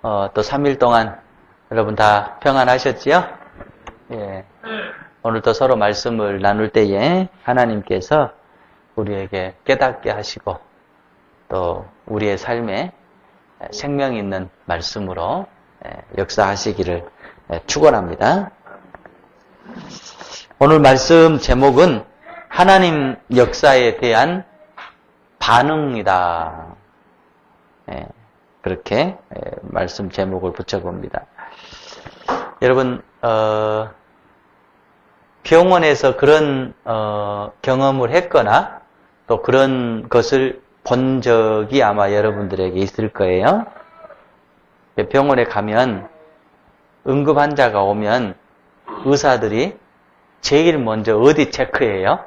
또 3일 동안 여러분 다 평안하셨지요? 예. 오늘도 서로 말씀을 나눌 때에 하나님께서 우리에게 깨닫게 하시고 또 우리의 삶에 생명 있는 말씀으로 역사하시기를 축원합니다. 오늘 말씀 제목은 하나님 역사에 대한 반응이다. 그렇게 말씀 제목을 붙여봅니다. 여러분 병원에서 그런 경험을 했거나 또 그런 것을 본 적이 아마 여러분들에게 있을 거예요. 병원에 가면 응급 환자가 오면 의사들이 제일 먼저 어디 체크해요?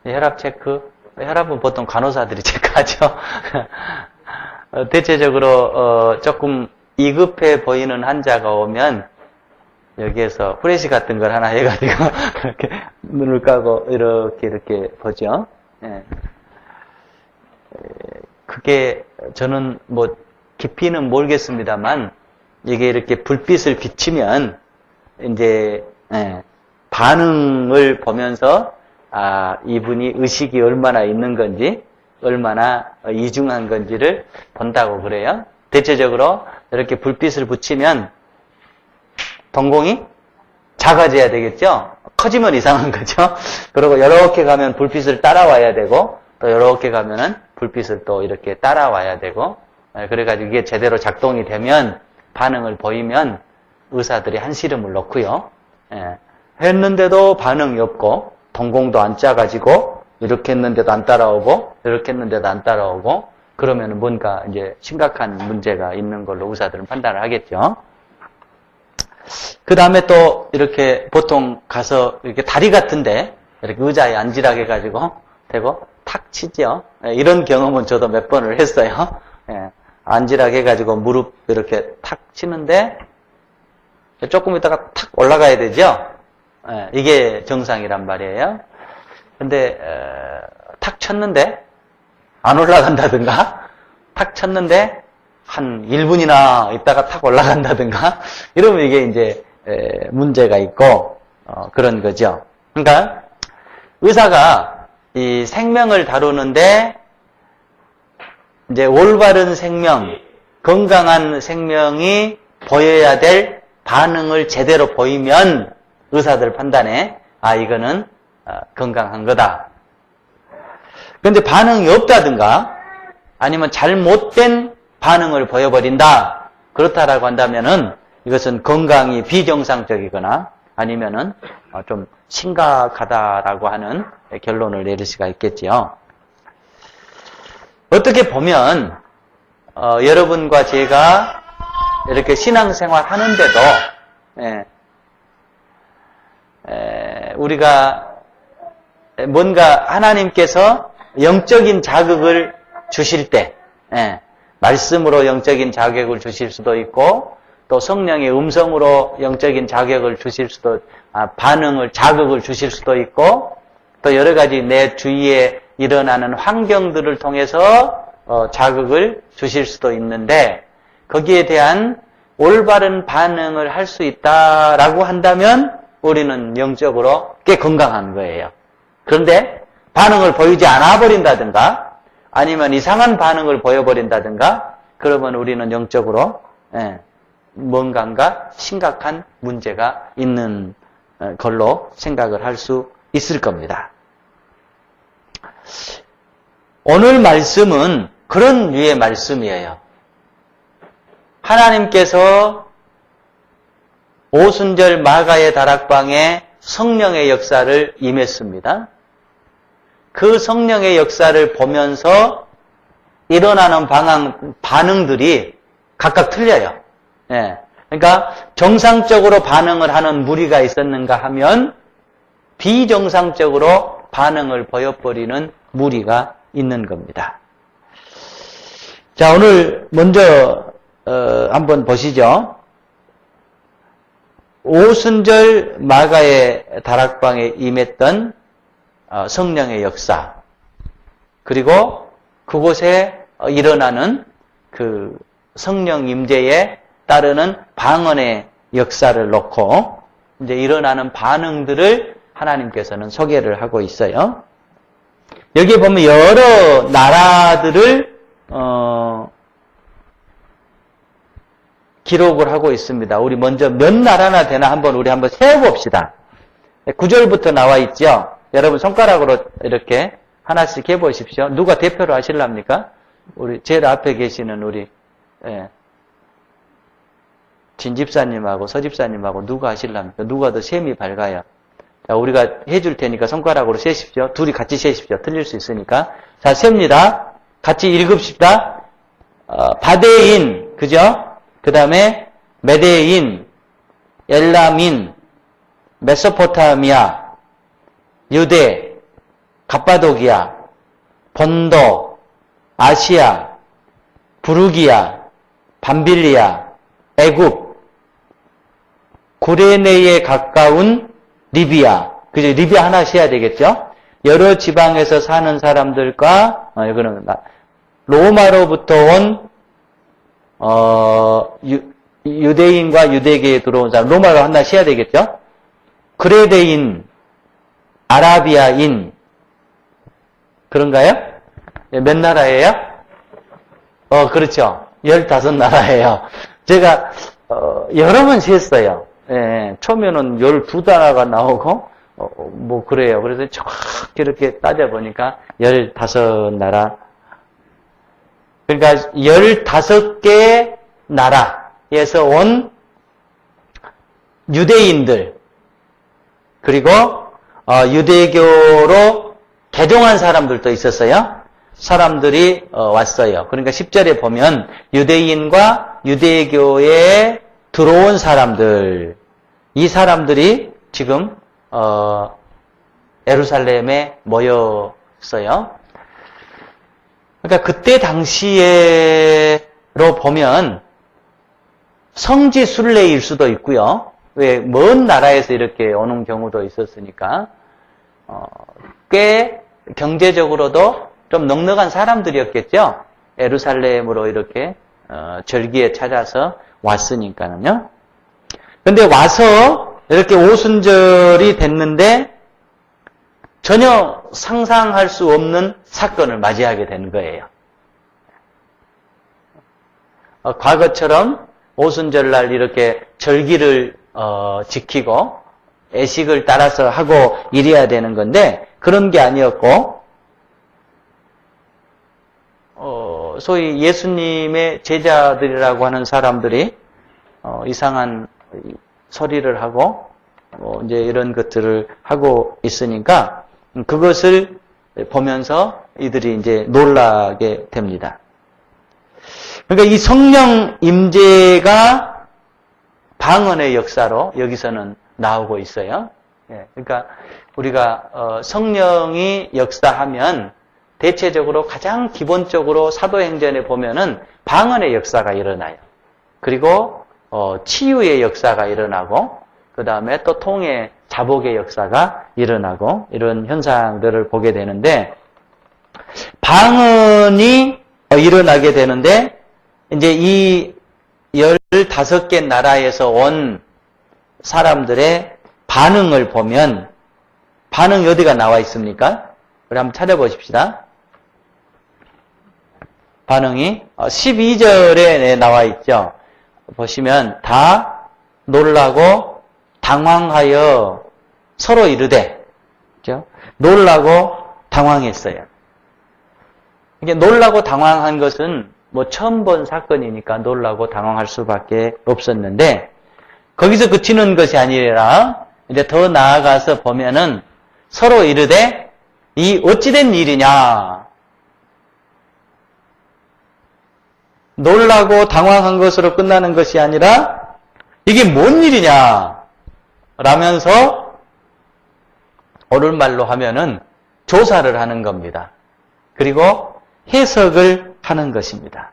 혈압 체크? 혈압은 보통 간호사들이 체크하죠. 대체적으로 조금 이급해 보이는 환자가 오면 여기에서 후레쉬 같은 걸 하나 해가지고 그렇게 눈을 까고 이렇게 보죠. 그게 저는 뭐 깊이는 모르겠습니다만 이게 이렇게 불빛을 비치면 이제 반응을 보면서 이분이 의식이 얼마나 있는 건지 얼마나 이중한 건지를 본다고 그래요. 대체적으로 이렇게 불빛을 붙이면 동공이 작아져야 되겠죠? 커지면 이상한 거죠? 그리고 이렇게 가면 불빛을 따라와야 되고 또 이렇게 가면은 불빛을 또 이렇게 따라와야 되고 그래가지고 이게 제대로 작동이 되면 반응을 보이면 의사들이 한시름을 놓고요. 했는데도 반응이 없고 동공도 안 작아지고 이렇게 했는데도 안 따라오고 이렇게 했는데도 안 따라오고 그러면 뭔가 이제 심각한 문제가 있는 걸로 의사들은 판단을 하겠죠. 그 다음에 또 이렇게 보통 가서 이렇게 다리 같은데 이렇게 의자에 앉으라고 해가지고 대고 탁 치죠. 이런 경험은 저도 몇 번을 했어요. 앉으라고 해가지고 무릎 이렇게 탁 치는데 조금 있다가 탁 올라가야 되죠. 이게 정상이란 말이에요. 근데 탁 쳤는데 안 올라간다든가 탁 쳤는데 한 1분이나 있다가 탁 올라간다든가 이러면 이게 이제 문제가 있고 그런 거죠. 그러니까 의사가 이 생명을 다루는데 이제 올바른 생명, 건강한 생명이 보여야 될 반응을 제대로 보이면 의사들 판단에 이거는 건강한 거다. 그런데 반응이 없다든가 아니면 잘못된 반응을 보여버린다. 그렇다라고 한다면은 이것은 건강이 비정상적이거나 아니면은 좀 심각하다라고 하는 결론을 내릴 수가 있겠지요. 어떻게 보면 여러분과 제가 이렇게 신앙생활 하는데도 우리가 뭔가 하나님께서 영적인 자극을 주실 때 말씀으로 영적인 자극을 주실 수도 있고 또 성령의 음성으로 영적인 자극을 주실 수도 자극을 주실 수도 있고 또 여러 가지 내 주위에 일어나는 환경들을 통해서 자극을 주실 수도 있는데 거기에 대한 올바른 반응을 할 수 있다라고 한다면 우리는 영적으로 꽤 건강한 거예요. 그런데 반응을 보이지 않아 버린다든가 아니면 이상한 반응을 보여버린다든가 그러면 우리는 영적으로 뭔가 심각한 문제가 있는 걸로 생각을 할 수 있을 겁니다. 오늘 말씀은 그런 류의 말씀이에요. 하나님께서 오순절 마가의 다락방에 성령의 역사를 임했습니다. 그 성령의 역사를 보면서 일어나는 반응들이 각각 틀려요. 그러니까 정상적으로 반응을 하는 무리가 있었는가 하면 비정상적으로 반응을 보여버리는 무리가 있는 겁니다. 자, 오늘 먼저 한번 보시죠. 오순절 마가의 다락방에 임했던 성령의 역사, 그리고 그곳에 일어나는 그 성령 임재에 따르는 방언의 역사를 놓고 이제 일어나는 반응들을 하나님께서는 소개를 하고 있어요. 여기에 보면 여러 나라들을 기록을 하고 있습니다. 우리 먼저 몇 나라나 되나 우리 한번 세어봅시다. 9절부터 나와 있죠. 여러분 손가락으로 이렇게 하나씩 해보십시오. 누가 대표로 하실랍니까? 우리 제일 앞에 계시는 우리 진 집사님하고 서 집사님하고 누가 하실랍니까? 누가 더 셈이 밝아요? 자, 우리가 해줄 테니까 손가락으로 세십시오. 둘이 같이 세십시오. 틀릴 수 있으니까. 자, 셉니다. 같이 읽읍시다. 바데인, 그죠? 그 다음에 메데인, 엘라민, 메소포타미아, 유대, 갑바도기아, 본도, 아시아, 부르기아, 밤빌리아, 애굽, 구레네에 가까운 리비아, 그죠? 리비아 하나 세야 되겠죠? 여러 지방에서 사는 사람들과, 이거는 로마로부터 온, 유대인과 유대계에 들어온 사람, 로마로 하나 세야 되겠죠? 그레데인, 아라비아인, 그런가요? 몇 나라예요? 그렇죠. 15나라예요. 제가, 여러 번 셌어요. 예, 처음에는 12나라가 나오고, 뭐, 그래요. 그래서 정확히 이렇게 따져보니까 15나라. 그러니까 15개 나라에서 온 유대인들, 그리고, 유대교로 개종한 사람들도 있었어요. 사람들이 왔어요. 그러니까 10절에 보면 유대인과 유대교에 들어온 사람들, 이 사람들이 지금 예루살렘에 모였어요. 그러니까 그때 당시에로 보면 성지 순례일 수도 있고요. 왜 먼 나라에서 이렇게 오는 경우도 있었으니까 꽤 경제적으로도 좀 넉넉한 사람들이었겠죠. 예루살렘으로 이렇게 절기에 찾아서 왔으니까는요. 근데 와서 이렇게 오순절이 됐는데 전혀 상상할 수 없는 사건을 맞이하게 된 거예요. 과거처럼 오순절날 이렇게 절기를 지키고 애식을 따라서 하고 이래야 되는 건데 그런 게 아니었고 소위 예수님의 제자들이라고 하는 사람들이 이상한 소리를 하고 이제 이런 것들을 하고 있으니까 그것을 보면서 이들이 이제 놀라게 됩니다. 그러니까 이 성령 임재가 방언의 역사로 여기서는 나오고 있어요. 그러니까 우리가 성령이 역사하면 대체적으로 가장 기본적으로 사도행전에 보면은 방언의 역사가 일어나요. 그리고 치유의 역사가 일어나고 그 다음에 또 통의 자복의 역사가 일어나고 이런 현상들을 보게 되는데 방언이 일어나게 되는데 이제 이 15개 나라에서 온 사람들의 반응을 보면 반응이 어디가 나와 있습니까? 우리 한번 찾아보십시다. 반응이 12절에 나와 있죠. 보시면 다 놀라고 당황하여 서로 이르되, 그렇죠? 놀라고 당황했어요. 이게 놀라고 당황한 것은 뭐 처음 본 사건이니까 놀라고 당황할 수밖에 없었는데 거기서 그치는 것이 아니라 이제 더 나아가서 보면은 서로 이르되 이 어찌된 일이냐? 놀라고 당황한 것으로 끝나는 것이 아니라 이게 뭔 일이냐? 라면서 오늘말로 하면은 조사를 하는 겁니다. 그리고 해석을 하는 것입니다.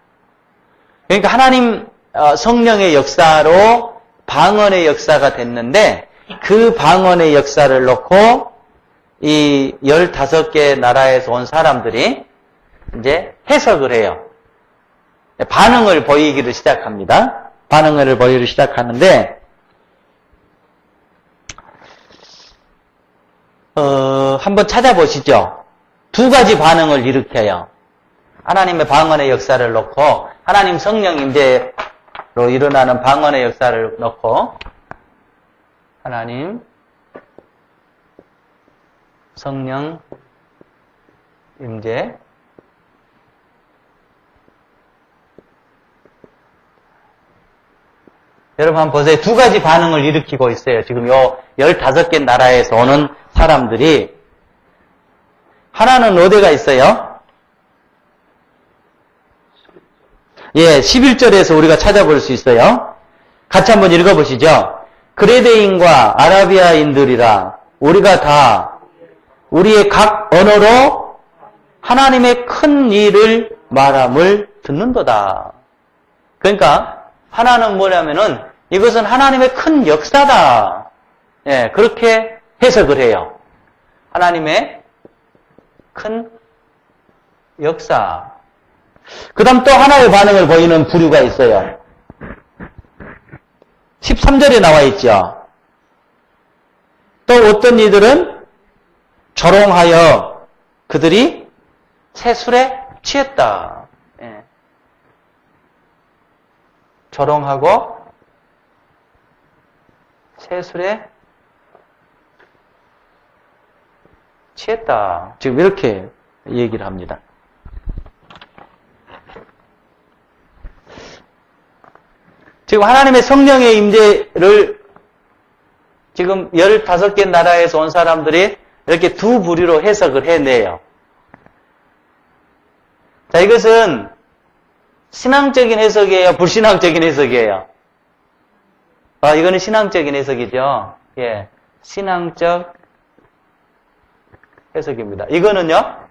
그러니까 하나님 성령의 역사로 방언의 역사가 됐는데 그 방언의 역사를 놓고 이 15개 나라에서 온 사람들이 이제 해석을 해요. 반응을 보이기를 시작합니다. 반응을 보이기 시작하는데, 한번 찾아보시죠. 두 가지 반응을 일으켜요. 하나님의 방언의 역사를 놓고, 하나님 성령 임재로 일어나는 방언의 역사를 놓고, 하나님 성령 임재, 여러분 한번 보세요. 두 가지 반응을 일으키고 있어요. 지금 요 15개 나라에서 오는 사람들이. 하나는 어디가 있어요? 예, 11절에서 우리가 찾아볼 수 있어요. 같이 한번 읽어보시죠. 그레데인과 아라비아인들이라 우리가 다 우리의 각 언어로 하나님의 큰 일을 말함을 듣는도다. 그러니까 하나는 뭐냐면은 이것은 하나님의 큰 역사다. 예, 그렇게 해석을 해요. 하나님의 큰 역사. 그 다음 또 하나의 반응을 보이는 부류가 있어요. 13절에 나와 있죠. 또 어떤 이들은 조롱하여 그들이 새 술에 취했다. 예. 조롱하고 새 술에 취했다. 지금 이렇게 얘기를 합니다. 지금 하나님의 성령의 임재를 지금 15개 나라에서 온 사람들이 이렇게 두 부류로 해석을 해내요. 자, 이것은 신앙적인 해석이에요? 불신앙적인 해석이에요? 이거는 신앙적인 해석이죠. 예. 신앙적 해석입니다. 이거는요?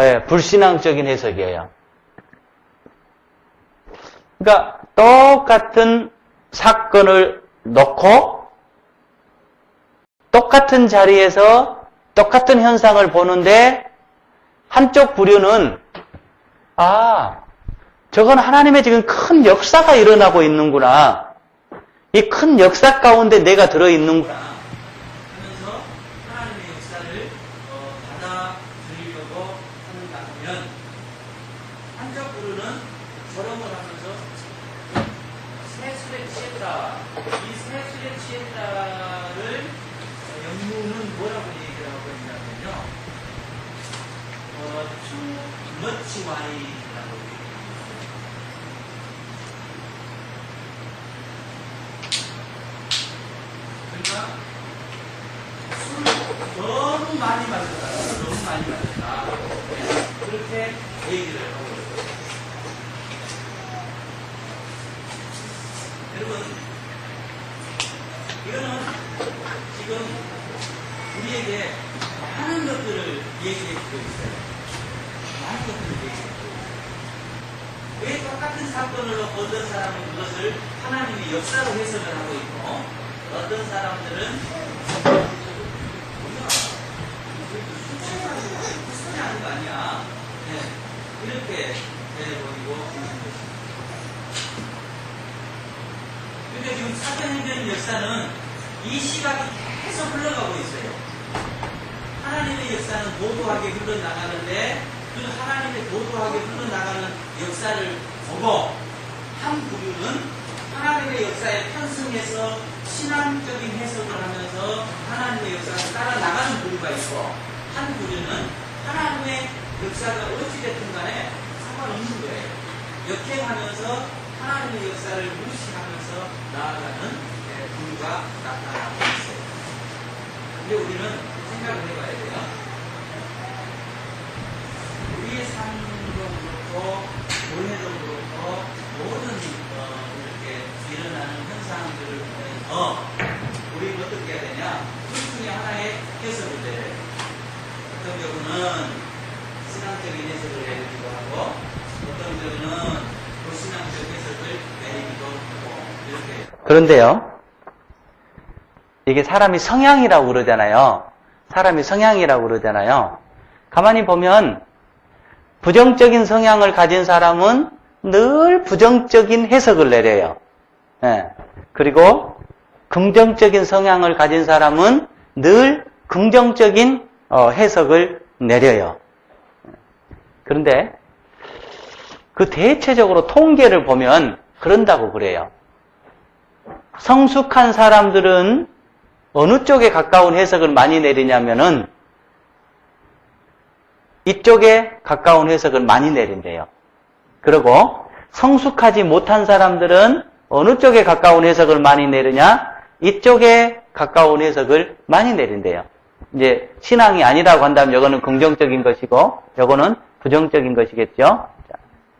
예, 불신앙적인 해석이에요. 그러니까 똑같은 사건을 놓고 똑같은 자리에서 똑같은 현상을 보는데 한쪽 부류는 저건 하나님의 지금 큰 역사가 일어나고 있는구나. 이 큰 역사 가운데 내가 들어있는구나. 하면서 하나님의 역사를 받아들이려고 하는가 하면 한쪽 부류는 조롱을 하면서 새술에 취했다. 이 새술에 취했다를 영문은 뭐라고 얘기를 하고 있냐면요. too much wine이라고 얘기합니다. 그러니까 술 너무 많이 마셨다. 너무 많이 마셨다. 그렇게 얘기를 하고 있어요. 여러분, 이거는 지금 우리에게 많은 것들을 얘기해주고 있어요. 많은 것들을 얘기해주고 있어요. 왜 똑같은 사건을 어떤 사람은 그것을 하나님의 역사로 해석을 하고 있고 어떤 사람들은 무슨 하는 거 아니야? 네, 이렇게 해버리고 있는 것입니다. 그러니까 지금 사도행전 역사는 이 시각이 계속 흘러가고 있어요. 하나님의 역사는 도도하게 흘러나가는데 그 하나님의 도도하게 흘러나가는 역사를 보고 한 부류는 하나님의 역사에 편승해서 신앙적인 해석을 하면서 하나님의 역사를 따라 나가는 부류가 있고 한 부류는 하나님의 역사가 어찌됐든 간에 상관없는 거예요. 역행하면서 하나님의 역사를 무시하면서 나아가는 부류가 나타나고 있어요. 근데 우리는 생각을 해봐야 돼요. 우리의 삶도 그렇고 교회도 그렇고 모든 이렇게 일어나는 현상들을 보면서 우리는 어떻게 해야 되냐? 둘 중에 하나의 해석을 내려요. 어떤 경우는 신앙적인 해석을 내리기도 하고 어떤 경우는 불신앙적 해석을 내리기도 하고 이렇게. 그런데요. 이게 사람이 성향이라고 그러잖아요. 사람이 성향이라고 그러잖아요. 가만히 보면 부정적인 성향을 가진 사람은 늘 부정적인 해석을 내려요. 예. 그리고 긍정적인 성향을 가진 사람은 늘 긍정적인 해석을 내려요. 그런데 그 대체적으로 통계를 보면 그런다고 그래요. 성숙한 사람들은 어느 쪽에 가까운 해석을 많이 내리냐면은 이쪽에 가까운 해석을 많이 내린대요. 그리고 성숙하지 못한 사람들은 어느 쪽에 가까운 해석을 많이 내리냐? 이쪽에 가까운 해석을 많이 내린대요. 이제 신앙이 아니라고 한다면 이거는 긍정적인 것이고 이거는 부정적인 것이겠죠.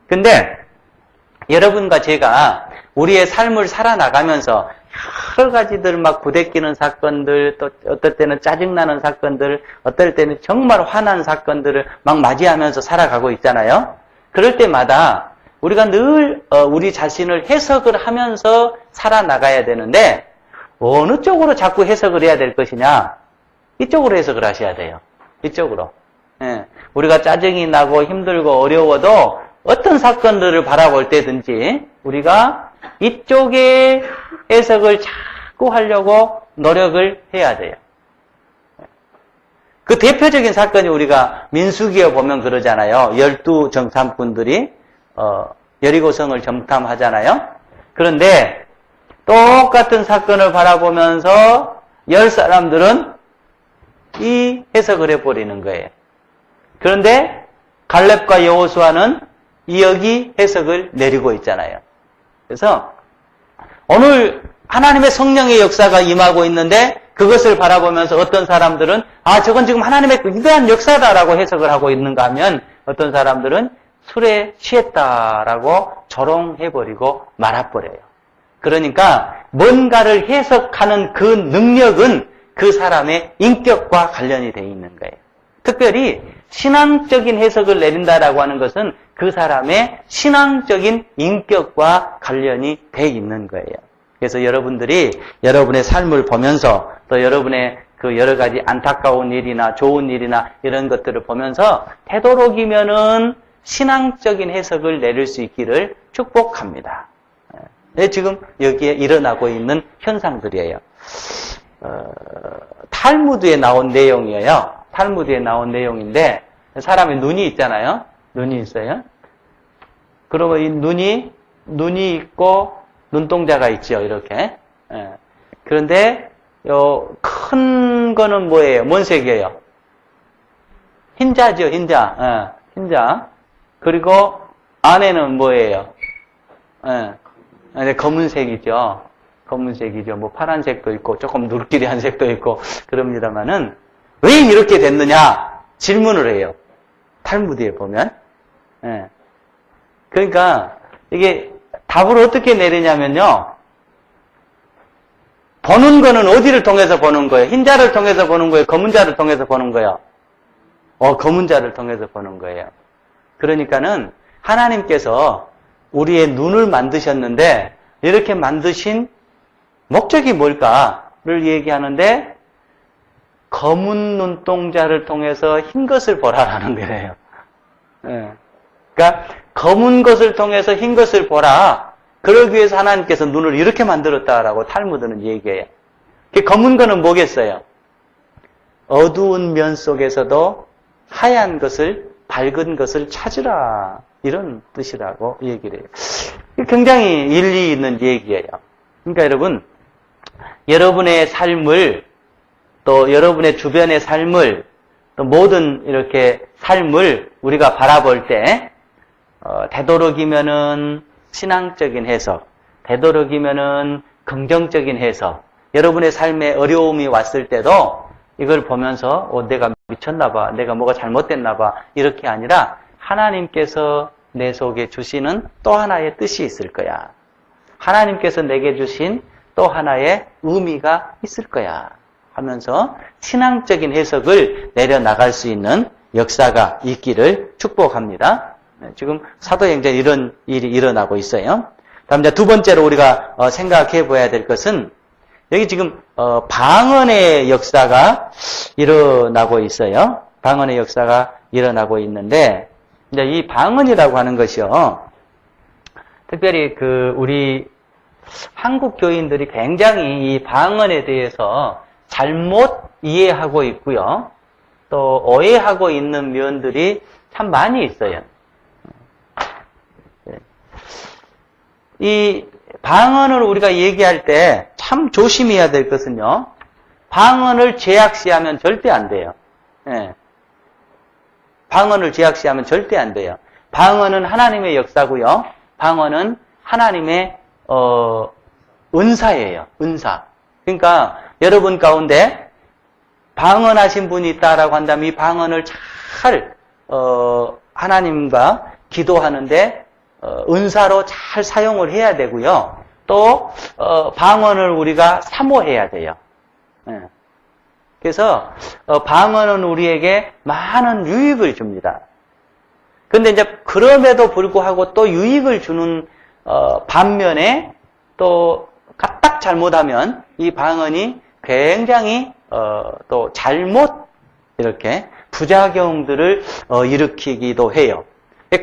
근데 여러분과 제가 우리의 삶을 살아나가면서 여러 가지들 막 부대끼는 사건들, 또 어떨 때는 짜증나는 사건들, 어떨 때는 정말 화난 사건들을 막 맞이하면서 살아가고 있잖아요. 그럴 때마다 우리가 늘 우리 자신을 해석을 하면서 살아나가야 되는데 어느 쪽으로 자꾸 해석을 해야 될 것이냐? 이쪽으로 해석을 하셔야 돼요. 이쪽으로. 예. 우리가 짜증이 나고 힘들고 어려워도 어떤 사건들을 바라볼 때든지 우리가 이쪽에 해석을 자꾸 하려고 노력을 해야 돼요. 그 대표적인 사건이 우리가 민수기에 보면 그러잖아요. 12 정탐꾼들이 여리고성을 정탐하잖아요. 그런데 똑같은 사건을 바라보면서 10사람들은 이 해석을 해버리는 거예요. 그런데 갈렙과 여호수아는 여기 해석을 내리고 있잖아요. 그래서 오늘 하나님의 성령의 역사가 임하고 있는데 그것을 바라보면서 어떤 사람들은 저건 지금 하나님의 위대한 역사다라고 해석을 하고 있는가 하면 어떤 사람들은 술에 취했다라고 조롱해버리고 말아버려요. 그러니까 뭔가를 해석하는 그 능력은 그 사람의 인격과 관련이 되어 있는 거예요. 특별히 신앙적인 해석을 내린다라고 하는 것은 그 사람의 신앙적인 인격과 관련이 되어 있는 거예요. 그래서 여러분들이 여러분의 삶을 보면서 또 여러분의 그 여러 가지 안타까운 일이나 좋은 일이나 이런 것들을 보면서 되도록이면은 신앙적인 해석을 내릴 수 있기를 축복합니다. 네, 지금 여기에 일어나고 있는 현상들이에요. 탈무드에 나온 내용이에요. 탈무드에 나온 내용인데 사람의 눈이 있잖아요. 눈이 있어요. 그러면 이 눈이 있고 눈동자가 있죠. 이렇게. 그런데 큰 거는 뭐예요? 뭔 색이에요? 흰자죠. 흰자. 흰자. 그리고 안에는 뭐예요? 검은색이죠. 검은색이죠. 뭐 파란색도 있고 조금 누르끼리한 색도 있고 그럽니다만은 왜 이렇게 됐느냐 질문을 해요. 탈무드에 보면. 그러니까 이게 답을 어떻게 내리냐면요. 보는 거는 어디를 통해서 보는 거예요? 흰자를 통해서 보는 거예요? 검은 자를 통해서 보는 거예요? 검은 자를 통해서 보는 거예요. 그러니까는 하나님께서 우리의 눈을 만드셨는데 이렇게 만드신 목적이 뭘까를 얘기하는데 검은 눈동자를 통해서 흰 것을 보라라는 거예요. 그러니까 검은 것을 통해서 흰 것을 보라. 그러기 위해서 하나님께서 눈을 이렇게 만들었다라고 탈무드는 얘기해요. 검은 거는 뭐겠어요? 어두운 면 속에서도 하얀 것을 밝은 것을 찾으라. 이런 뜻이라고 얘기를 해요. 굉장히 일리 있는 얘기예요. 그러니까 여러분, 여러분의 삶을 또 여러분의 주변의 삶을 또 모든 이렇게 삶을 우리가 바라볼 때 되도록이면은 신앙적인 해석, 되도록이면은 긍정적인 해석, 여러분의 삶에 어려움이 왔을 때도 이걸 보면서 내가 미쳤나 봐, 내가 뭐가 잘못됐나 봐 이렇게 아니라 하나님께서 내 속에 주시는 또 하나의 뜻이 있을 거야. 하나님께서 내게 주신 또 하나의 의미가 있을 거야 하면서 신앙적인 해석을 내려나갈 수 있는 역사가 있기를 축복합니다. 지금 사도행전에 이런 일이 일어나고 있어요. 다음 이제 두 번째로 우리가 생각해 봐야 될 것은 여기 지금 방언의 역사가 일어나고 있어요. 방언의 역사가 일어나고 있는데 이제 이 방언이라고 하는 것이요. 특별히 우리 한국 교인들이 굉장히 이 방언에 대해서 잘못 이해하고 있고요. 또 오해하고 있는 면들이 참 많이 있어요. 이 방언을 우리가 얘기할 때 참 조심해야 될 것은요. 방언을 제약시하면 절대 안 돼요. 예. 방언을 제약시하면 절대 안 돼요. 방언은 하나님의 역사고요. 방언은 하나님의 은사예요. 은사. 그러니까 여러분 가운데 방언하신 분이 있다라고 한다면 이 방언을 잘 하나님과 기도하는데 은사로 잘 사용을 해야 되고요. 또 방언을 우리가 사모해야 돼요. 예. 그래서 방언은 우리에게 많은 유익을 줍니다. 근데 이제 그럼에도 불구하고 또 유익을 주는 반면에 또 까딱 잘못하면 이 방언이 굉장히 또 잘못 이렇게 부작용들을 일으키기도 해요.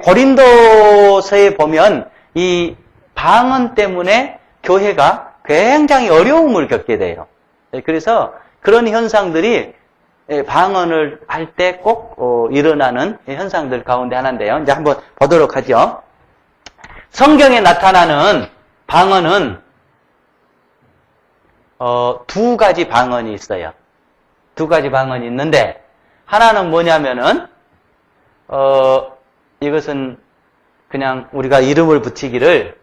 고린도서에 보면 이 방언 때문에 교회가 굉장히 어려움을 겪게 돼요. 그래서 그런 현상들이 방언을 할 때 꼭 일어나는 현상들 가운데 하나인데요. 이제 한번 보도록 하죠. 성경에 나타나는 방언은 두 가지 방언이 있어요. 두 가지 방언이 있는데 하나는 뭐냐면은 이것은 그냥 우리가 이름을 붙이기를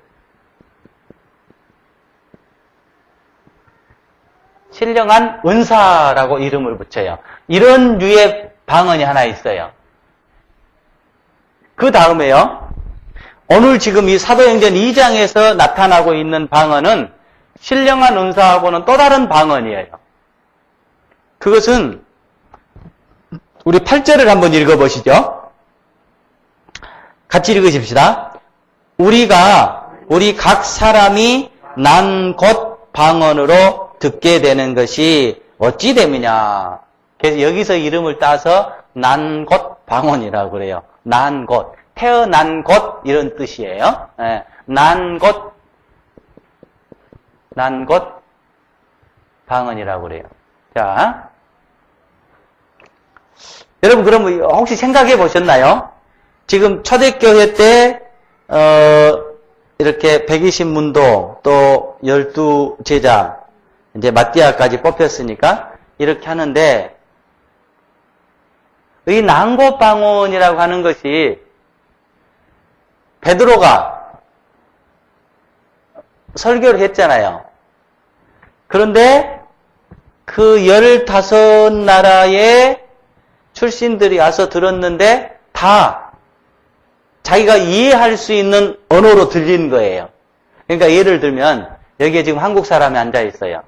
신령한 은사라고 이름을 붙여요. 이런 류의 방언이 하나 있어요. 그 다음에요. 오늘 지금 이 사도행전 2장에서 나타나고 있는 방언은 신령한 은사하고는 또 다른 방언이에요. 그것은 우리 8절을 한번 읽어보시죠. 같이 읽으십시다. 우리 각 사람이 난 곧 방언으로 듣게 되는 것이 어찌 됨이냐. 그래서 여기서 이름을 따서 난 곧 방언이라고 그래요. 난 곧. 태어난 것 이런 뜻이에요. 네. 난 곧 방언이라고 그래요. 자, 여러분 그럼 혹시 생각해 보셨나요? 지금 초대교회 때 이렇게 120문도 또 12제자 이제 마띠아까지 뽑혔으니까 이렇게 하는데 이 난곳방언이라고 하는 것이 베드로가 설교를 했잖아요. 그런데 그 15나라의 출신들이 와서 들었는데 다 자기가 이해할 수 있는 언어로 들린 거예요. 그러니까 예를 들면 여기에 지금 한국 사람이 앉아 있어요.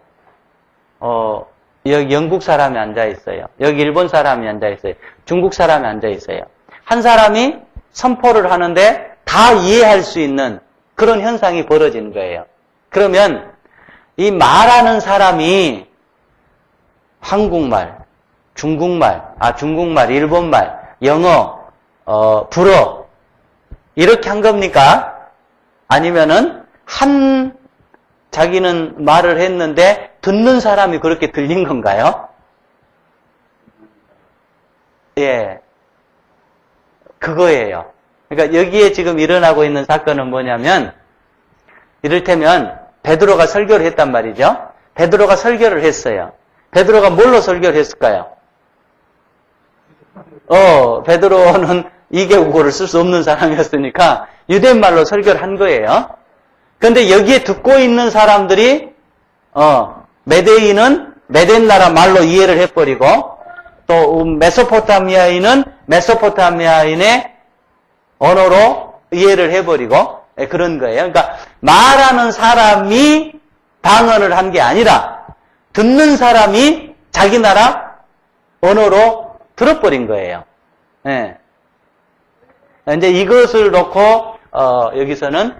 여기 영국 사람이 앉아 있어요. 여기 일본 사람이 앉아 있어요. 중국 사람이 앉아 있어요. 한 사람이 선포를 하는데 다 이해할 수 있는 그런 현상이 벌어지는 거예요. 그러면 이 말하는 사람이 한국말, 중국말, 일본말, 영어, 불어 이렇게 한 겁니까? 아니면은 자기는 말을 했는데 듣는 사람이 그렇게 들린 건가요? 예, 그거예요. 그러니까 여기에 지금 일어나고 있는 사건은 뭐냐면 이를테면 베드로가 설교를 했단 말이죠. 베드로가 설교를 했어요. 베드로가 뭘로 설교를 했을까요? 베드로는 이개국어를 쓸 수 없는 사람이었으니까 유대말로 설교를 한 거예요. 그런데 여기에 듣고 있는 사람들이 메데인은 메덴 나라 말로 이해를 해버리고 또 메소포타미아인은 메소포타미아인의 언어로 이해를 해버리고 그런 거예요. 그러니까 말하는 사람이 방언을 한 게 아니라 듣는 사람이 자기 나라 언어로 들어버린 거예요. 예. 이제 이것을 놓고 여기서는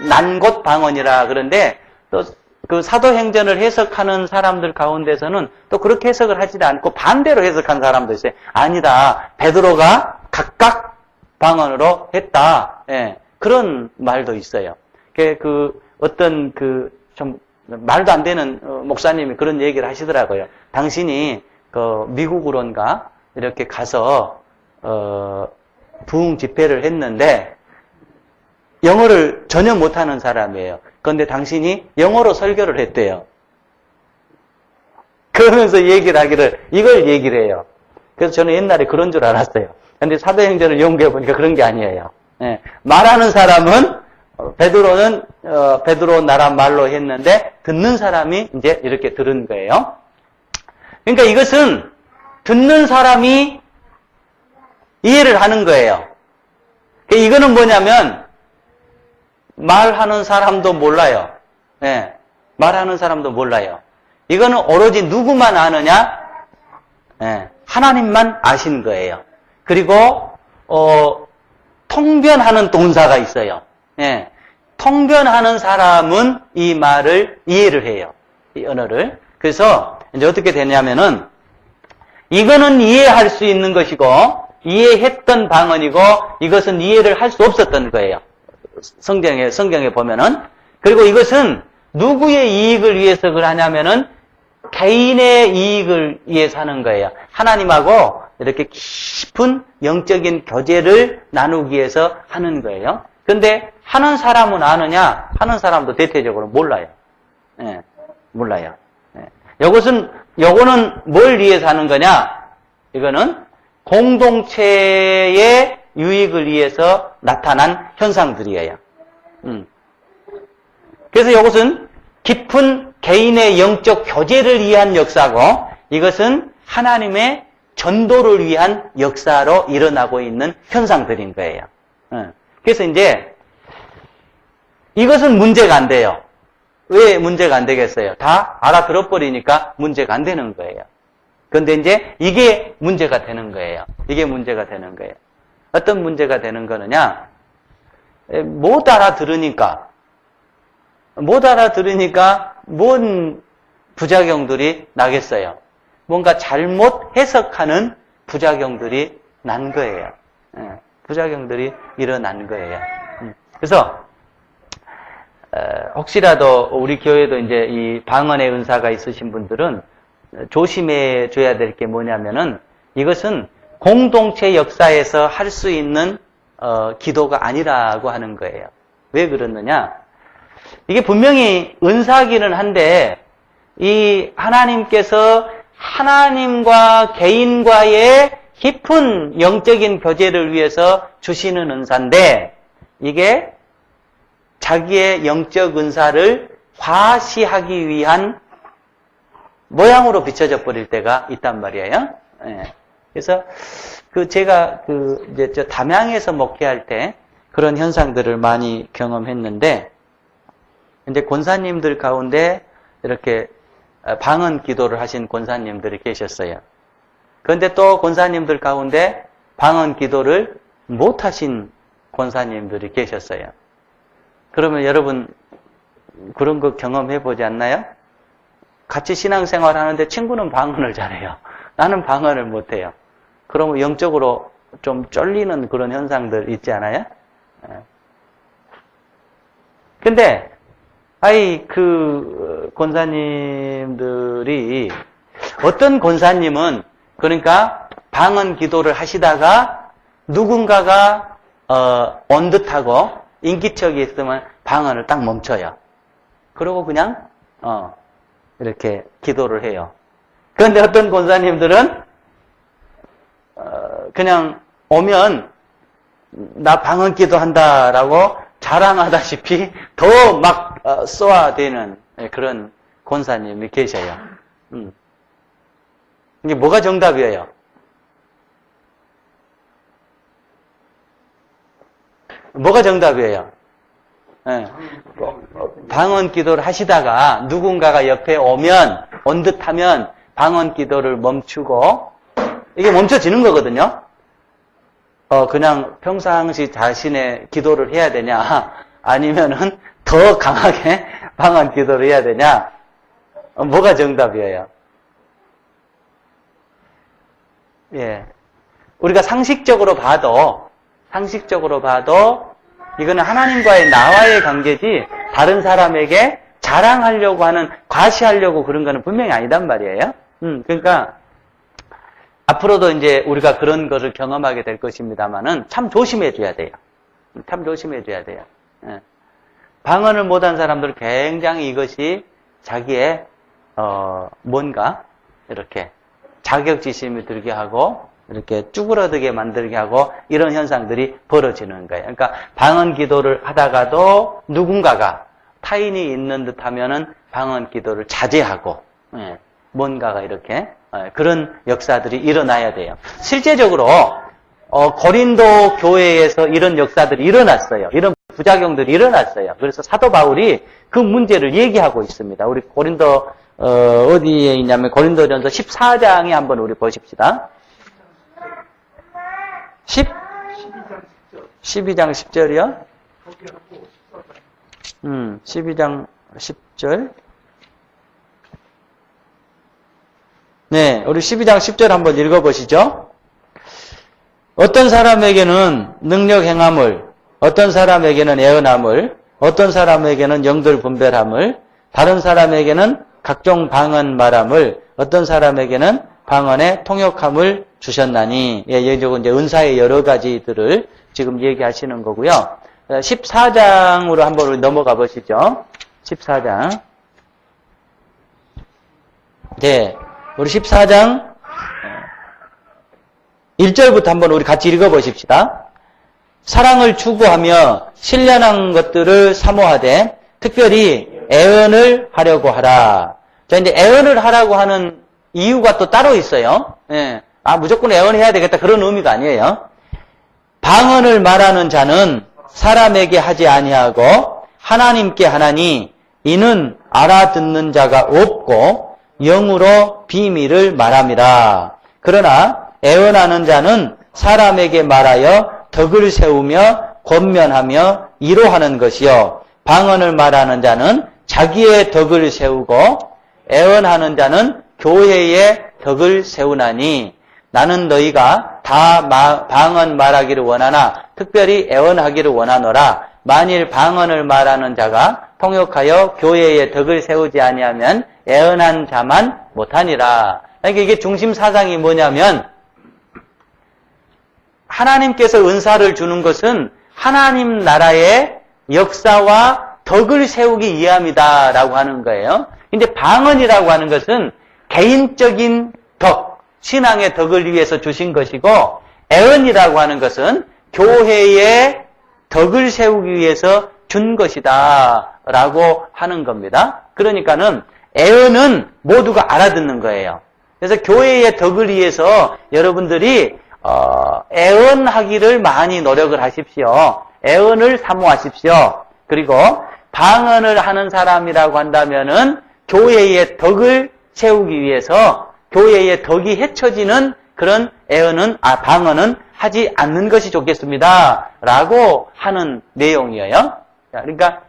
난곳 방언이라 그런데 또 그 사도행전을 해석하는 사람들 가운데서는 또 그렇게 해석을 하지 않고 반대로 해석한 사람도 있어요. 아니다. 베드로가 각각 방언으로 했다. 예. 그런 말도 있어요. 어떤 좀 말도 안 되는 목사님이 그런 얘기를 하시더라고요. 당신이 미국으론가 이렇게 가서 부흥 집회를 했는데 영어를 전혀 못하는 사람이에요. 그런데 당신이 영어로 설교를 했대요. 그러면서 이걸 얘기를 해요. 그래서 저는 옛날에 그런 줄 알았어요. 근데 사도행전을 연구해 보니까 그런 게 아니에요. 예. 말하는 사람은 베드로 나라 말로 했는데 듣는 사람이 이제 이렇게 들은 거예요. 그러니까 이것은 듣는 사람이 이해를 하는 거예요. 이거는 뭐냐면 말하는 사람도 몰라요. 예. 말하는 사람도 몰라요. 이거는 오로지 누구만 아느냐? 예. 하나님만 아신 거예요. 그리고 통변하는 동사가 있어요. 예. 통변하는 사람은 이 말을 이해를 해요. 이 언어를. 그래서 이제 어떻게 되냐면은 이거는 이해할 수 있는 것이고 이해했던 방언이고 이것은 이해를 할 수 없었던 거예요. 성경에 보면은. 그리고 이것은 누구의 이익을 위해서 그러냐면은 개인의 이익을 위해서 하는 거예요. 하나님하고 이렇게 깊은 영적인 교제를 나누기 위해서 하는 거예요. 근데 하는 사람은 아느냐? 하는 사람도 대체적으로 몰라요. 예, 몰라요. 예. 요거는 뭘 위해서 하는 거냐? 이거는 공동체의 유익을 위해서 나타난 현상들이에요. 그래서 이것은 깊은 개인의 영적 교제를 위한 역사고 이것은 하나님의 전도를 위한 역사로 일어나고 있는 현상들인 거예요. 그래서 이제 이것은 문제가 안 돼요. 왜 문제가 안 되겠어요? 다 알아들어버리니까 문제가 안 되는 거예요. 그런데 이제 이게 문제가 되는 거예요. 이게 문제가 되는 거예요. 어떤 문제가 되는 거느냐? 못 알아들으니까 뭔 부작용들이 나겠어요? 뭔가 잘못 해석하는 부작용들이 난 거예요. 부작용들이 일어난 거예요. 그래서 혹시라도 우리 교회도 이제 이 방언의 은사가 있으신 분들은 조심해 줘야 될 게 뭐냐면은 이것은 공동체 역사에서 할 수 있는 기도가 아니라고 하는 거예요. 왜 그러느냐? 이게 분명히 은사기는 한데 이 하나님께서 하나님과 개인과의 깊은 영적인 교제를 위해서 주시는 은사인데 이게 자기의 영적 은사를 과시하기 위한 모양으로 비춰져 버릴 때가 있단 말이에요. 예. 그래서 제가 이제 저 담양에서 목회할 때 그런 현상들을 많이 경험했는데 이제 권사님들 가운데 이렇게 방언 기도를 하신 권사님들이 계셨어요. 그런데 또 권사님들 가운데 방언 기도를 못 하신 권사님들이 계셨어요. 그러면 여러분 그런 거 경험해 보지 않나요? 같이 신앙생활 하는데 친구는 방언을 잘해요. 나는 방언을 못해요. 그러면 영적으로 좀 쫄리는 그런 현상들 있지 않아요? 근데 권사님들이 어떤 권사님은 그러니까 방언 기도를 하시다가 누군가가 온 듯하고 인기척이 있으면 방언을 딱 멈춰요. 그러고 그냥 이렇게 기도를 해요. 그런데 어떤 권사님들은 그냥 오면 나 방언 기도한다라고 자랑하다시피 더 막 쏘아대는 그런 권사님이 계셔요. 이게 뭐가 정답이에요? 뭐가 정답이에요? 방언 기도를 하시다가 누군가가 옆에 오면 온 듯하면 방언 기도를 멈추고 이게 멈춰지는 거거든요. 그냥 평상시 자신의 기도를 해야 되냐 아니면은 더 강하게 방언 기도를 해야 되냐 뭐가 정답이에요? 예. 우리가 상식적으로 봐도 이거는 하나님과의 나와의 관계지 다른 사람에게 자랑하려고 하는, 과시하려고 그런 거는 분명히 아니단 말이에요. 그러니까 앞으로도 이제 우리가 그런 거를 경험하게 될 것입니다만은 참 조심해 줘야 돼요. 참 조심해 줘야 돼요. 예. 방언을 못한 사람들은 굉장히 이것이 자기의 뭔가 이렇게 자격지심이 들게 하고 이렇게 쭈그러들게 만들게 하고 이런 현상들이 벌어지는 거예요. 그러니까 방언 기도를 하다가도 누군가가 타인이 있는 듯 하면은 방언 기도를 자제하고 뭔가가 이렇게 그런 역사들이 일어나야 돼요. 실제적으로 고린도 교회에서 이런 역사들이 일어났어요. 이런 부작용들이 일어났어요. 그래서 사도 바울이 그 문제를 얘기하고 있습니다. 우리 고린도 어디에 있냐면 고린도전서 14장에 한번 우리 보십시다. 12장 10절이요? 12장 10절. 네, 우리 12장 10절 한번 읽어보시죠. 어떤 사람에게는 능력 행함을, 어떤 사람에게는 예언함을, 어떤 사람에게는 영들 분별함을, 다른 사람에게는 각종 방언 말함을, 어떤 사람에게는 방언의 통역함을 주셨나니. 예, 이제 은사의 여러 가지들을 지금 얘기하시는 거고요. 14장으로 한번 우리 넘어가 보시죠. 14장. 네, 우리 14장 1절부터 한번 우리 같이 읽어보십시다. 사랑을 추구하며 신령한 것들을 사모하되 특별히 애언을 하려고 하라. 자, 이제 애언을 하라고 하는 이유가 또 따로 있어요. 예. 무조건 애언해야 되겠다 그런 의미가 아니에요. 방언을 말하는 자는 사람에게 하지 아니하고 하나님께 하나니 이는 알아듣는 자가 없고 영으로 비밀을 말함이라. 그러나 애언하는 자는 사람에게 말하여 덕을 세우며 권면하며 위로하는 것이요. 방언을 말하는 자는 자기의 덕을 세우고 애언하는 자는 교회의 덕을 세우나니 나는 너희가 다 방언 말하기를 원하나 특별히 애언하기를 원하노라. 만일 방언을 말하는 자가 통역하여 교회의 덕을 세우지 아니하면 애언한 자만 못하니라. 그러니까 이게 중심 사상이 뭐냐면 하나님께서 은사를 주는 것은 하나님 나라의 역사와 덕을 세우기 위함이다라고 하는 거예요. 근데 방언이라고 하는 것은 개인적인 덕, 신앙의 덕을 위해서 주신 것이고 애언이라고 하는 것은 교회의 덕을 세우기 위해서 준 것이다 라고 하는 겁니다. 그러니까는 애언은 모두가 알아듣는 거예요. 그래서 교회의 덕을 위해서 여러분들이 애언하기를 많이 노력을 하십시오. 애언을 사모하십시오. 그리고 방언을 하는 사람이라고 한다면은 교회의 덕을 세우기 위해서 교회의 덕이 헤쳐지는 그런 방언은 하지 않는 것이 좋겠습니다. 라고 하는 내용이에요. 그러니까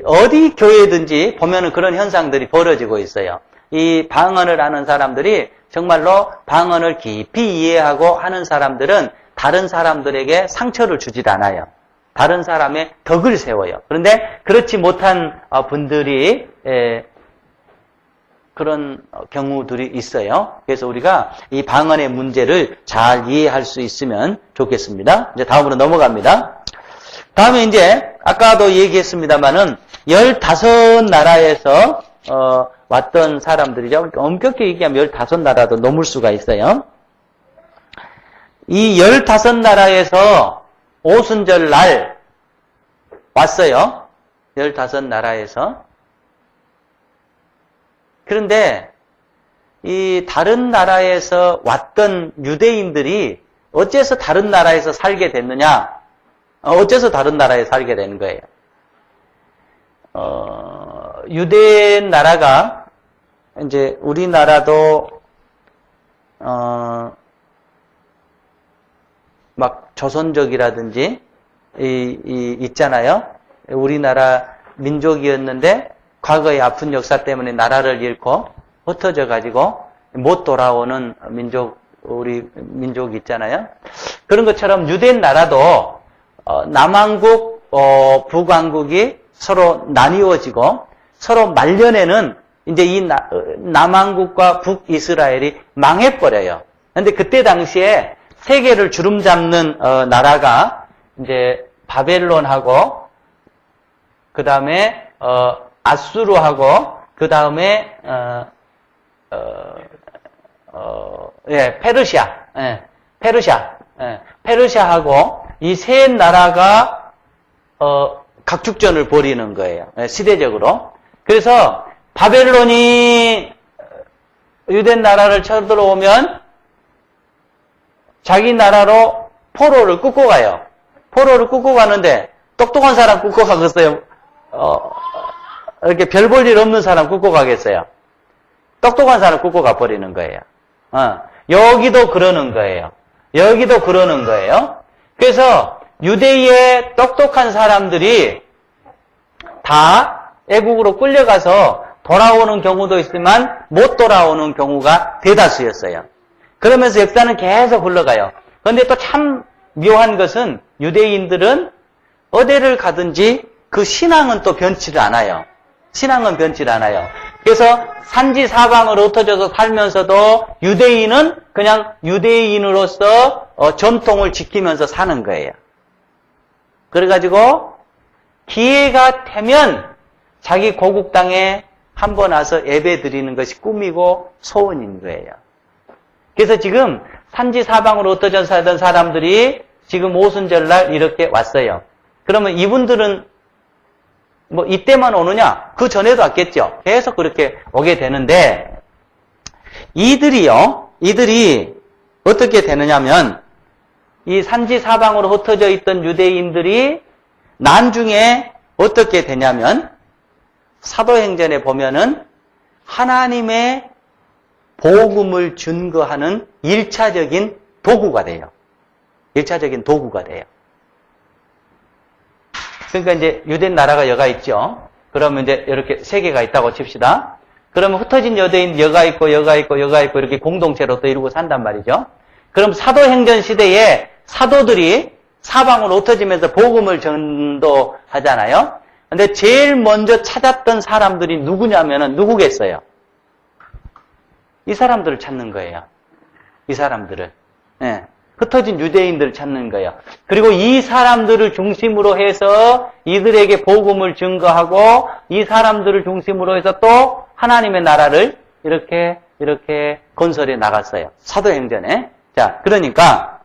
어디 교회든지 보면은 그런 현상들이 벌어지고 있어요. 이 방언을 하는 사람들이 정말로 방언을 깊이 이해하고 하는 사람들은 다른 사람들에게 상처를 주질 않아요. 다른 사람의 덕을 세워요. 그런데 그렇지 못한 분들이 그런 경우들이 있어요. 그래서 우리가 이 방언의 문제를 잘 이해할 수 있으면 좋겠습니다. 이제 다음으로 넘어갑니다. 다음에 이제 아까도 얘기했습니다만은 15나라에서 왔던 사람들이죠. 엄격히 얘기하면 15나라도 넘을 수가 있어요. 이 15나라에서 오순절 날 왔어요. 15나라에서. 그런데 이 다른 나라에서 왔던 유대인들이 어째서 다른 나라에서 살게 됐느냐? 어째서 다른 나라에 살게 된 거예요? 유대 나라가 이제 우리나라도 막 조선족이라든지 있잖아요. 우리나라 민족이었는데 과거의 아픈 역사 때문에 나라를 잃고 흩어져 가지고 못 돌아오는 우리 민족이 있잖아요. 그런 것처럼 유대 나라도 남왕국, 북왕국이 서로 나뉘어지고 서로 말년에는 이제 이 남왕국과 북이스라엘이 망해버려요. 근데 그때 당시에 세계를 주름잡는 나라가 이제 바벨론하고 그 다음에 아수르하고 그 다음에 페르시아, 페르시아하고 이 세 나라가 각축전을 벌이는 거예요. 시대적으로. 그래서 바벨론이 유대 나라를 쳐들어오면 자기 나라로 포로를 끌고 가요. 포로를 끌고 가는데 똑똑한 사람 끌고 가겠어요? 이렇게 별 볼 일 없는 사람 끌고 가겠어요? 똑똑한 사람 끌고 가버리는 거예요. 여기도 그러는 거예요. 여기도 그러는 거예요. 그래서 유대의 똑똑한 사람들이 다 애국으로 끌려가서 돌아오는 경우도 있지만 못 돌아오는 경우가 대다수였어요. 그러면서 역사는 계속 흘러가요. 그런데 또 참 묘한 것은 유대인들은 어디를 가든지 그 신앙은 또 변치를 않아요. 신앙은 변치를 않아요. 그래서 산지 사방으로 흩어져서 살면서도 유대인은 그냥 유대인으로서 전통을 지키면서 사는 거예요. 그래가지고 기회가 되면 자기 고국 땅에 한번 와서 예배 드리는 것이 꿈이고 소원인 거예요. 그래서 지금 산지 사방으로 흩어져 살던 사람들이 지금 오순절날 이렇게 왔어요. 그러면 이분들은 뭐 이때만 오느냐? 그 전에도 왔겠죠. 계속 그렇게 오게 되는데 이들이 어떻게 되느냐면 이 산지 사방으로 흩어져 있던 유대인들이 나중에 어떻게 되냐면 사도행전에 보면은 하나님의 복음을 증거하는 1차적인 도구가 돼요. 1차적인 도구가 돼요. 그러니까 이제 유대 나라가 여가 있죠. 그러면 이제 이렇게 세 개가 있다고 칩시다. 그러면 흩어진 유대인 여가 있고 이렇게 공동체로 또 이루고 산단 말이죠. 그럼 사도행전 시대에 사도들이 사방으로 흩어지면서 복음을 전도하잖아요. 근데 제일 먼저 찾았던 사람들이 누구냐면은 누구겠어요? 이 사람들을 찾는 거예요. 이 사람들을. 네. 흩어진 유대인들을 찾는 거예요. 그리고 이 사람들을 중심으로 해서 이들에게 복음을 증거하고 이 사람들을 중심으로 해서 또 하나님의 나라를 이렇게 건설해 나갔어요. 사도행전에. 자, 그러니까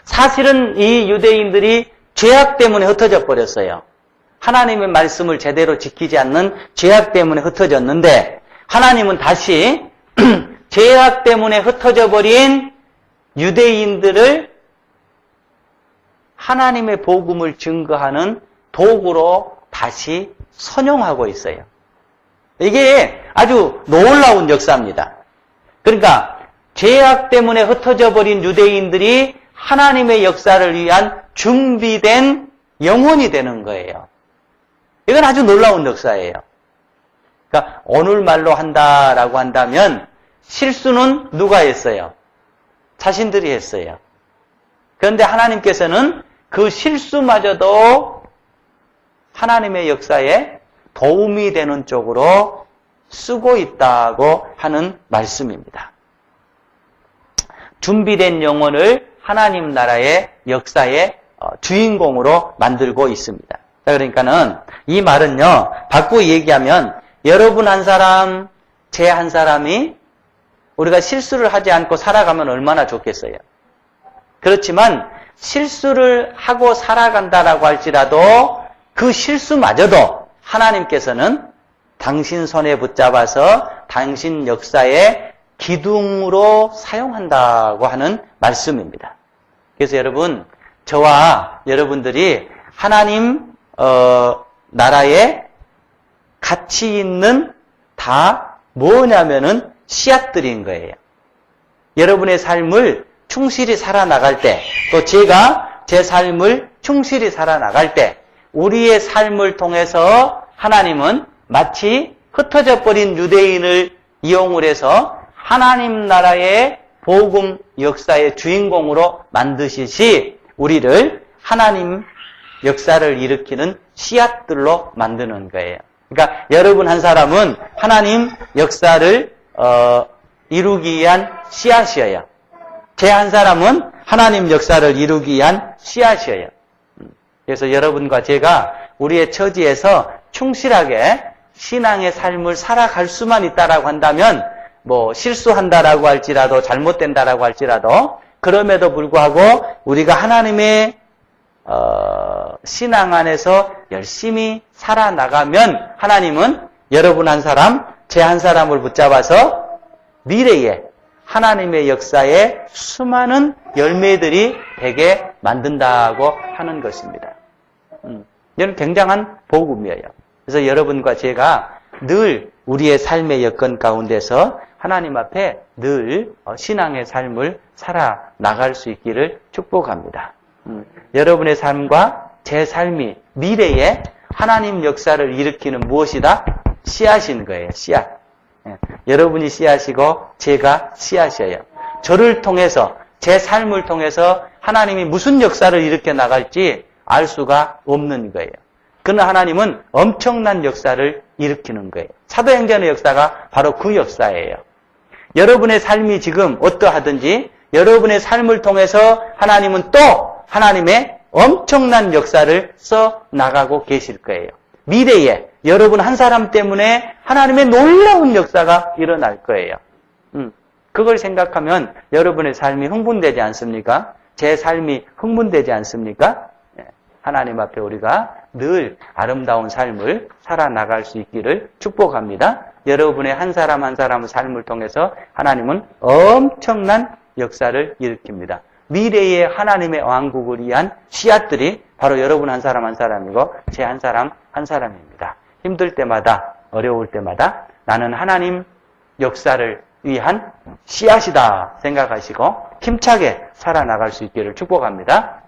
사실은 이 유대인들이 죄악 때문에 흩어져 버렸어요. 하나님의 말씀을 제대로 지키지 않는 죄악 때문에 흩어졌는데 하나님은 다시 죄악 때문에 흩어져 버린 유대인들을 하나님의 복음을 증거하는 도구로 다시 선용하고 있어요. 이게 아주 놀라운 역사입니다. 그러니까 죄악 때문에 흩어져 버린 유대인들이 하나님의 역사를 위한 준비된 영혼이 되는 거예요. 이건 아주 놀라운 역사예요. 그러니까 오늘말로 한다라고 한다면 실수는 누가 했어요? 자신들이 했어요. 그런데 하나님께서는 그 실수마저도 하나님의 역사에 도움이 되는 쪽으로 쓰고 있다고 하는 말씀입니다. 준비된 영혼을 하나님 나라의 역사의 주인공으로 만들고 있습니다. 자, 그러니까는 이 말은요, 바꾸어 얘기하면 여러분 한 사람, 제 한 사람이 우리가 실수를 하지 않고 살아가면 얼마나 좋겠어요. 그렇지만 실수를 하고 살아간다라고 할지라도 그 실수마저도 하나님께서는 당신 손에 붙잡아서 당신 역사의 기둥으로 사용한다고 하는 말씀입니다. 그래서 여러분, 저와 여러분들이 하나님 나라에 가치 있는 다 뭐냐면은 씨앗들인 거예요. 여러분의 삶을 충실히 살아나갈 때, 또 제가 제 삶을 충실히 살아나갈 때, 우리의 삶을 통해서 하나님은 마치 흩어져 버린 유대인을 이용을 해서 하나님 나라의 복음 역사의 주인공으로 만드시시 우리를 하나님 역사를 일으키는 씨앗들로 만드는 거예요. 그러니까 여러분 한 사람은 하나님 역사를 이루기 위한 씨앗이에요. 제 한 사람은 하나님 역사를 이루기 위한 씨앗이에요. 그래서 여러분과 제가 우리의 처지에서 충실하게 신앙의 삶을 살아갈 수만 있다라고 한다면 뭐 실수한다라고 할지라도 잘못된다라고 할지라도 그럼에도 불구하고 우리가 하나님의 신앙 안에서 열심히 살아나가면 하나님은 여러분 한 사람, 제 한 사람을 붙잡아서 미래에 하나님의 역사에 수많은 열매들이 되게 만든다고 하는 것입니다. 이건 굉장한 복음이에요. 그래서 여러분과 제가 늘 우리의 삶의 여건 가운데서 하나님 앞에 늘 신앙의 삶을 살아나갈 수 있기를 축복합니다. 여러분의 삶과 제 삶이 미래에 하나님 역사를 일으키는 무엇이다? 씨앗인 거예요. 씨앗. 여러분이 씨앗이고 제가 씨앗이에요. 저를 통해서 제 삶을 통해서 하나님이 무슨 역사를 일으켜 나갈지 알 수가 없는 거예요. 그러나 하나님은 엄청난 역사를 일으키는 거예요. 사도행전의 역사가 바로 그 역사예요. 여러분의 삶이 지금 어떠하든지 여러분의 삶을 통해서 하나님은 또 하나님의 엄청난 역사를 써 나가고 계실 거예요. 미래에 여러분 한 사람 때문에 하나님의 놀라운 역사가 일어날 거예요. 그걸 생각하면 여러분의 삶이 흥분되지 않습니까? 제 삶이 흥분되지 않습니까? 하나님 앞에 우리가 늘 아름다운 삶을 살아나갈 수 있기를 축복합니다. 여러분의 한 사람 한 사람의 삶을 통해서 하나님은 엄청난 역사를 일으킵니다. 미래의 하나님의 왕국을 위한 씨앗들이 바로 여러분 한 사람 한 사람이고 제 한 사람 한 사람입니다. 힘들 때마다 어려울 때마다 나는 하나님 역사를 위한 씨앗이다 생각하시고 힘차게 살아나갈 수 있기를 축복합니다.